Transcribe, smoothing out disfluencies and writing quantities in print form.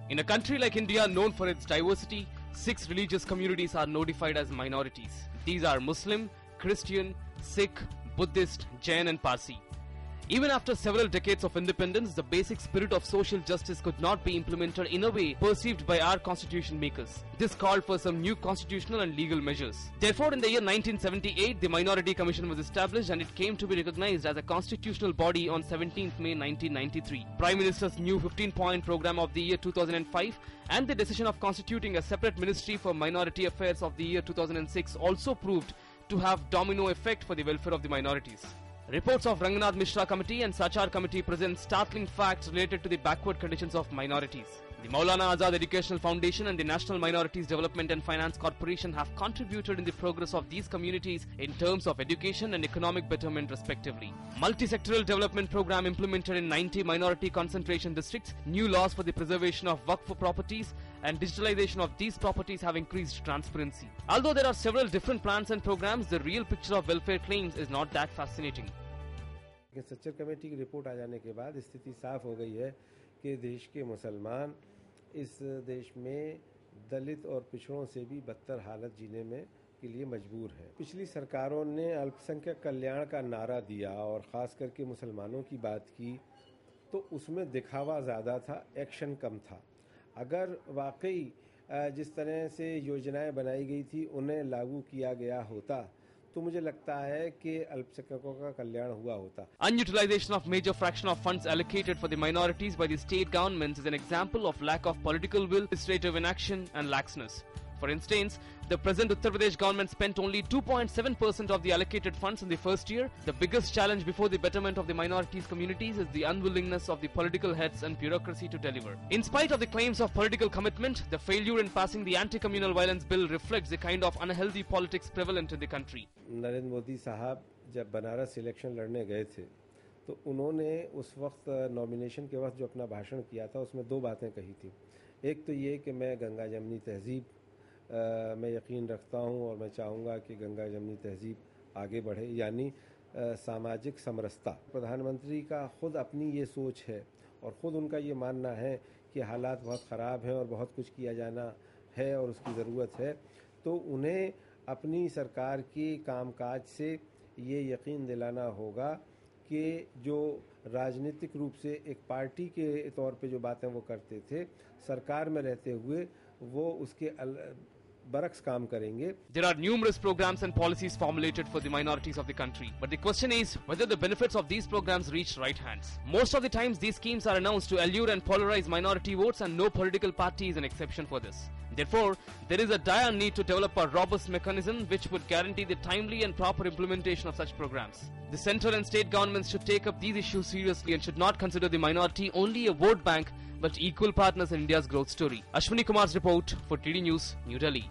In a country like India known for its diversity, 6 religious communities are notified as minorities. These are Muslim, Christian, Sikh, Buddhist, Jain and Parsi. Even after several decades of independence, the basic spirit of social justice could not be implemented in a way perceived by our constitution makers. This called for some new constitutional and legal measures. Therefore, in the year 1978, the Minority Commission was established and it came to be recognized as a constitutional body on 17th May 1993. Prime Minister's new 15-point program of the year 2005 and the decision of constituting a separate ministry for minority affairs of the year 2006 also proved to have domino effect for the welfare of the minorities. Reports of Ranganath Mishra Committee and Sachar Committee present startling facts related to the backward conditions of minorities. The Maulana Azad Educational Foundation and the National Minorities Development and Finance Corporation have contributed in the progress of these communities in terms of education and economic betterment respectively. Multi-sectoral development program implemented in 90 minority concentration districts, new laws for the preservation of Waqf properties and digitalization of these properties have increased transparency. Although there are several different plans and programs, the real picture of welfare claims is not that fascinating. Sachar committee की report आ जाने के बाद स्थिति साफ हो गई है कि देश के मुसलमान इस देश में दलित और पिछड़ों से भी बदतर हालत जीने में के लिए मजबूर हैं। पिछली सरकारों ने अल्पसंख्यक कल्याण का नारा दिया और ख़ास करके मुसलमानों की बात की तो उसमें दिखावा ज़्यादा था, एक्शन कम था। अगर वाकई जिस तरह से योजनाएं बनाई गई थी उन्हें लागू किया गया होता तो मुझे लगता है कि अल्पसंख्यकों का कल्याण हुआ होता। Unutilization of major fraction of funds allocated for the minorities by the state governments is an example of lack of political will, legislative inaction and laxness. For instance, the present Uttar Pradesh government spent only 2.7% of the allocated funds in the first year. The biggest challenge before the betterment of the minorities communities is the unwillingness of the political heads and bureaucracy to deliver. In spite of the claims of political commitment, the failure in passing the anti-communal violence bill reflects the kind of unhealthy politics prevalent in the country. Narendra Modi साहब जब Banaras election लड़ने गए थे तो उन्होंने उस वक्त nomination के वक्त जो अपना भाषण किया था उसमें दो बातें कही थी। एक तो ये कि मैं गंगा जमनी तहजीब मैं यकीन रखता हूँ और मैं चाहूँगा कि गंगा जमनी तहजीब आगे बढ़े, यानी सामाजिक समरसता। प्रधानमंत्री का खुद अपनी ये सोच है और ख़ुद उनका ये मानना है कि हालात बहुत ख़राब हैं और बहुत कुछ किया जाना है और उसकी ज़रूरत है, तो उन्हें अपनी सरकार के कामकाज से ये यकीन दिलाना होगा कि जो राजनीतिक रूप से एक पार्टी के तौर पे जो बातें वो करते थे, सरकार में रहते हुए वो उसके बरक्स काम करेंगे। There are numerous programs and policies formulated for the minorities of the country, but the question is whether the benefits of these programs reach right hands. Most of the times these schemes are announced to allure and polarize minority votes, and no political party is an exception for this. Therefore, there is a dire need to develop a robust mechanism which would guarantee the timely and proper implementation of such programs. The central and state governments should take up these issues seriously and should not consider the minority only a vote bank but equal partners in India's growth story. Ashwini Kumar's report for DD News, New Delhi.